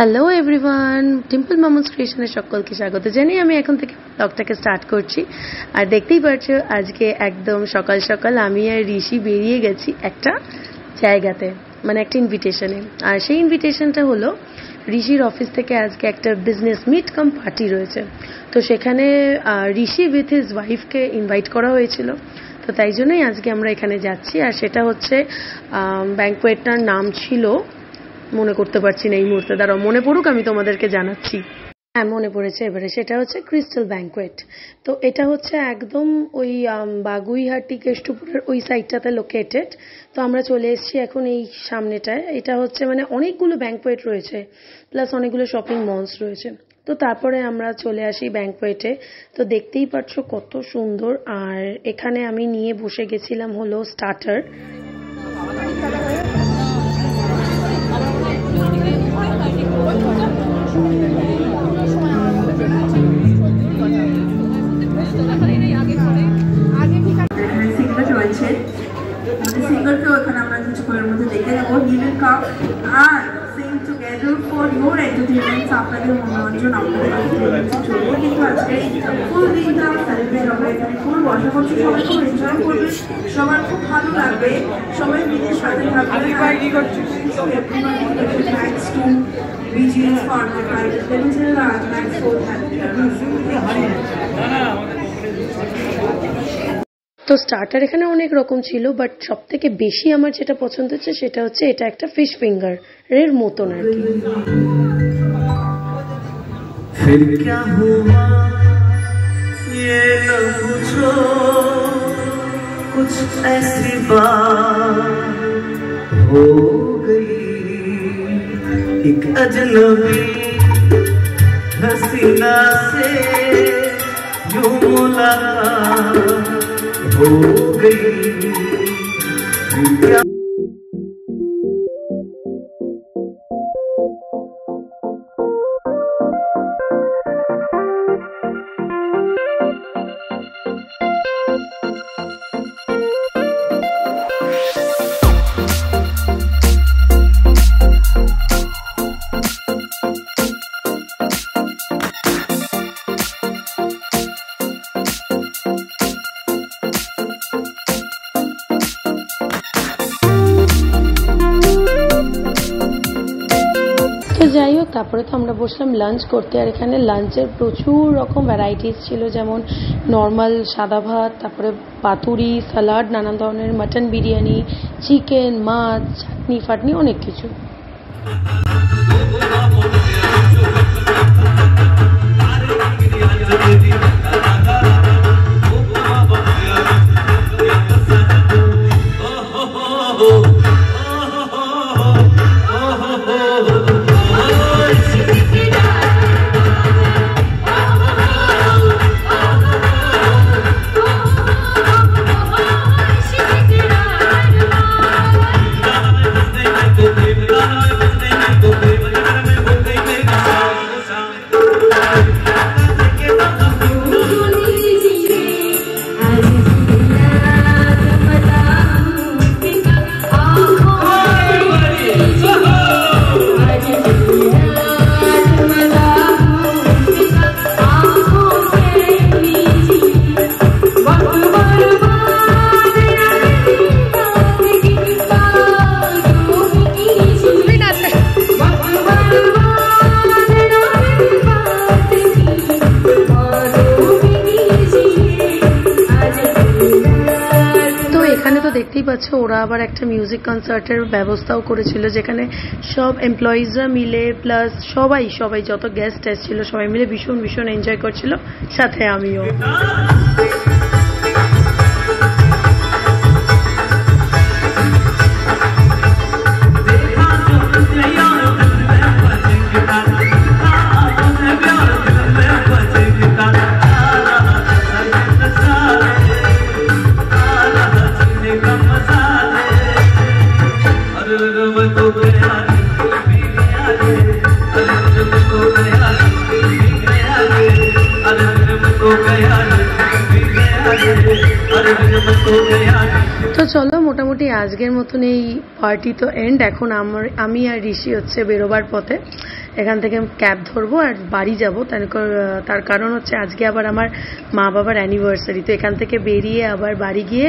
Hello everyone, টিম্পল মামুস ক্রিয়েশনে সকলকে স্বাগত জানিয়ে আমি এখন থেকে ব্লগটাকে স্টার্ট করছি। আর দেখতেই পাচ্ছো আজকে একদম সকাল সকাল আমি আর ঋষি বেরিয়ে গেছি একটা জায়গাতে, মানে একটা ইনভিটেশনে। আর সেই ইনভিটেশনটা হলো ঋষির অফিস থেকে আজকে একটা বিজনেস মিট কাম পার্টি রয়েছে, তো সেখানে ঋষি উইথ হিজ ওয়াইফকে ইনভাইট করা হয়েছিল, তো তাই জন্যই আজকে আমরা এখানে যাচ্ছি। আর সেটা হচ্ছে ব্যাংকোয়েটটার নাম ছিল, মনে করতে পারছি না এই মুহূর্তে, দাঁড়াও মনে পড়ুক আমি তোমাদেরকে জানাচ্ছি। হ্যাঁ মনে পড়েছে এবারে, সেটা হচ্ছে ক্রিস্টাল ব্যাংকোয়েট। তো এটা হচ্ছে একদম ওই বাগুইহাটি কেষ্টপুরের ওই সাইডটাতে লোকেটেড। তো আমরা চলে এসেছি এখন এই সামনেটায়। এটা হচ্ছে মানে অনেকগুলো ব্যাংকোয়েট রয়েছে, প্লাস অনেকগুলো শপিং মলস রয়েছে। তো তারপরে আমরা চলে আসি ব্যাংকোয়েটে। তো দেখতেই পাচ্ছ কত সুন্দর। আর এখানে আমি নিয়ে বসে গেছিলাম হলো স্টার্টার। সিঙ্গারকেও এখানে আমরা কিছুক্ষণের মধ্যে দেখে নেবো। He will come and sing together for your entertainment, আপনাদের মনোরঞ্জন, আপনাদের চলবে। কিন্তু আজকে ফুল দিনটা সেলিব্রেট হবে, এখানে ফুল বসা করছি, সবাই খুব এনজয় করবে, সবার খুব ভালো লাগবে, সবাই মিলে সাথে থাকবে। Thanks to BGS Pharma Private Limited and thanks for তো স্টার্টার এখানে অনেক রকম ছিল, বাট সব থেকে বেশি আমার যেটা পছন্দ হচ্ছে সেটা হচ্ছে এটা একটা ফিশ ফিঙ্গার এর মতন আর কি। फिर क्या हुआ ये न पूछो, कुछ ऐसी बात हो गई, एक अजनबी हसीना से यूं मुलाकात हो गई। তো যাই হোক, তারপরে তো আমরা বসলাম লাঞ্চ করতে। আর এখানে লাঞ্চের প্রচুর রকম ভ্যারাইটিস ছিল, যেমন নর্মাল সাদা ভাত, তারপরে পাতুরি, স্যালাড, নানান ধরনের মাটন বিরিয়ানি, চিকেন, মাছ, চাটনি ফাটনি, অনেক কিছু। দেখতেই পাচ্ছ ওরা আবার একটা মিউজিক কনসার্টের ব্যবস্থাও করেছিল, যেখানে সব এমপ্লয়িজরা মিলে প্লাস সবাই যত গেস্ট এসেছিল সবাই মিলে ভীষণ এনজয় করছিল, সাথে আমিও। তো চলো মোটামুটি আজকের মতন এই পার্টি তো এন্ড। এখন আমি আর ঋষি হচ্ছে বেরোবার পথে, এখান থেকে ক্যাব ধরবো আর বাড়ি যাব। তার কারণ হচ্ছে আজকে আবার আমার মা বাবার অ্যানিভার্সারি, তো এখান থেকে বেরিয়ে আবার বাড়ি গিয়ে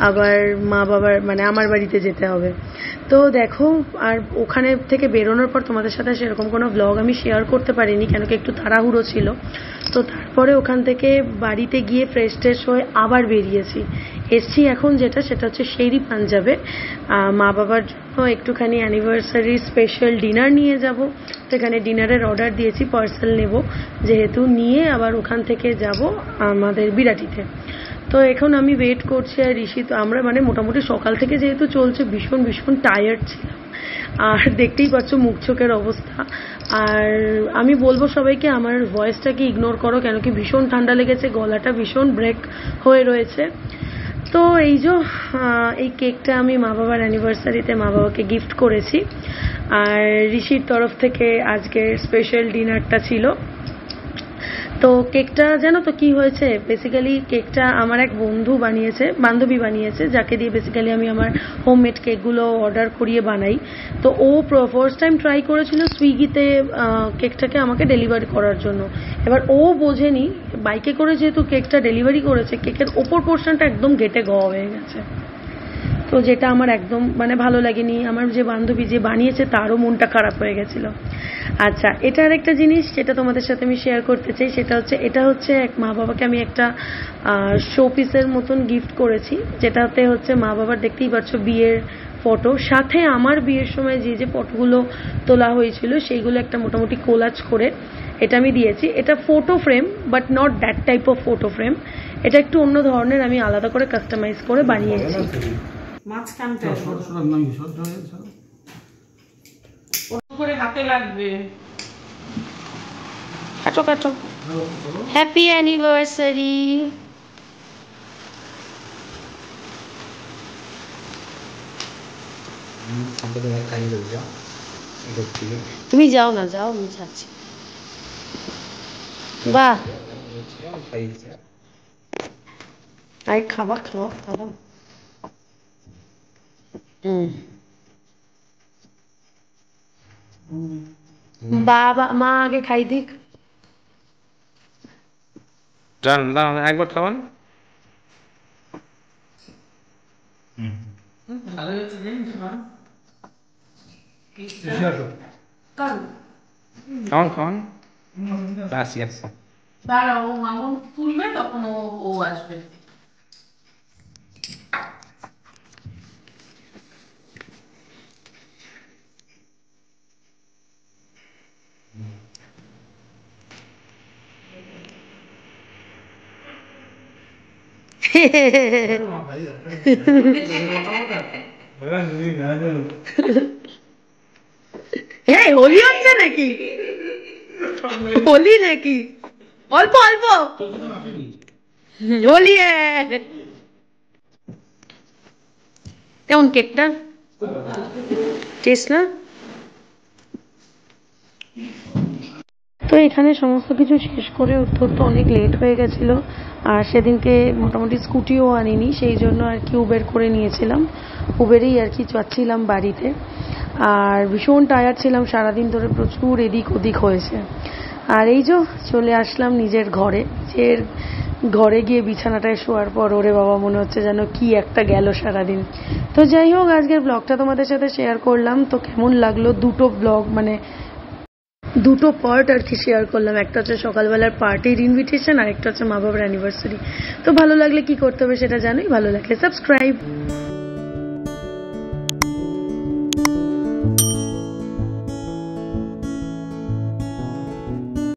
আবার মা বাবার মানে আমার বাড়িতে যেতে হবে। তো দেখো, আর ওখানে থেকে বেরোনোর পর তোমাদের সাথে সেরকম কোনো ব্লগ আমি শেয়ার করতে পারিনি, কেন কি একটু তাড়াহুড়ো ছিল। তো তারপরে ওখান থেকে বাড়িতে গিয়ে ফ্রেশ ট্রেশ হয়ে আবার বেরিয়েছি। এসছি এখন সেটা হচ্ছে শেরি পাঞ্জাবে মা বাবার জন্য একটুখানি অ্যানিভার্সারি স্পেশাল ডিনার নিয়ে যাব। তো এখানে ডিনারের অর্ডার দিয়েছি, পার্সেল নেব যেহেতু, নিয়ে আবার ওখান থেকে যাব আমাদের বিরাটিতে। তো এখন আমি ওয়েট করছি আর ঋষি, তো আমরা মানে মোটামুটি সকাল থেকে যেহেতু চলছে ভীষণ ভীষণ টায়ার্ড ছিলাম, আর দেখতেই পাচ্ছ মুখ চোখের অবস্থা। আর আমি বলবো সবাইকে আমার ভয়েসটাকে ইগনোর করো, কেন কি ভীষণ ঠান্ডা লেগেছে, গলাটা ভীষণ ব্রেক হয়ে রয়েছে। তো এই যে এই কেকটা আমি মা বাবার অ্যানিভার্সারিতে মা বাবাকে গিফট করেছি, আর ঋষির তরফ থেকে আজকের স্পেশাল ডিনারটা ছিল। তো কেকটা জানো তো কি হয়েছে, বেসিক্যালি কেকটা আমার এক বান্ধবী বানিয়েছে, যাকে দিয়ে বেসিক্যালি আমি আমার হোমমেড কেকগুলো অর্ডার করিয়ে বানাই। তো ও ফার্স্ট টাইম ট্রাই করেছিল সুইগিতে কেকটাকে আমাকে ডেলিভারি করার জন্য। এবার ও বোঝেনি, বাইকে করে যেহেতু কেকটা ডেলিভারি করেছে, কেকের ওপর পোর্শনটা একদম গেটে গওয়া হয়ে গেছে। তো যেটা আমার একদম মানে ভালো লাগেনি, আমার যে বান্ধবী যে বানিয়েছে তারও মনটা খারাপ হয়ে গেছিল। আচ্ছা, এটা আরেকটা জিনিস যেটা তোমাদের সাথে আমি শেয়ার করতে চাই, এটা হচ্ছে এক মা বাবাকে আমি একটা শো পিসের মতন গিফট করেছি, যেটাতে হচ্ছে মা বাবার দেখতেই পাচ্ছ বিয়ের ফটো, সাথে আমার বিয়ের সময় যে যে ফটোগুলো তোলা হয়েছিল সেইগুলো একটা মোটামুটি কোলাজ করে এটা আমি দিয়েছি। এটা photo frame, but not that type of photo frame, এটা একটু অন্য ধরনের, আমি আলাদা করে কাস্টমাইজ করে বানিয়েছি। হাতে লাগবে। কাটো। Happy anniversary. তুমি যাও না, যাও, আমি যাচ্ছি। বাহ, আই খাওয়া। বাবা মা আগে খাই দিক। একবার খাওয়ান। ভালো হয়েছে জানিস মা, খাওয়ান। দাঁড়াও, মামুন তুলবে তখন ও আসবে। হোলি হচ্ছে নাকি? হোলি নাকি? অল্প হোলি। কেমন কেকটা টেস্ট না? তো এখানে সমস্ত কিছু শেষ করে উঠতে অনেক লেট হয়ে গেছিল, আর সেদিনকে মোটামুটি স্কুটিও আনিনি, সেই জন্য আর কি উবের করে নিয়েছিলাম। উবেরেই আর কি যাচ্ছিলাম বাড়িতে, আর ভীষণ টায়ার্ড ছিলাম, সারাদিন ধরে প্রচুর এদিক ওদিক হয়েছে। আর এই যে চলে আসলাম নিজের ঘরে গিয়ে বিছানাটায় শোয়ার পর ওরে বাবা মনে হচ্ছে যেন কি একটা গেল সারাদিন। তো যাই হোক, আজকের ব্লগটা তোমাদের সাথে শেয়ার করলাম। তো কেমন লাগলো, দুটো ব্লগ মানে দুটো পার্ট আর কি শেয়ার করলাম, একটা হচ্ছে সকালবেলার পার্টির ইনভিটেশন, আর একটা হচ্ছে মা বাবার অ্যানিভার্সারি। তো ভালো লাগলে কি করতে হবে সেটা জানোই, ভালো লাগলে সাবস্ক্রাইব।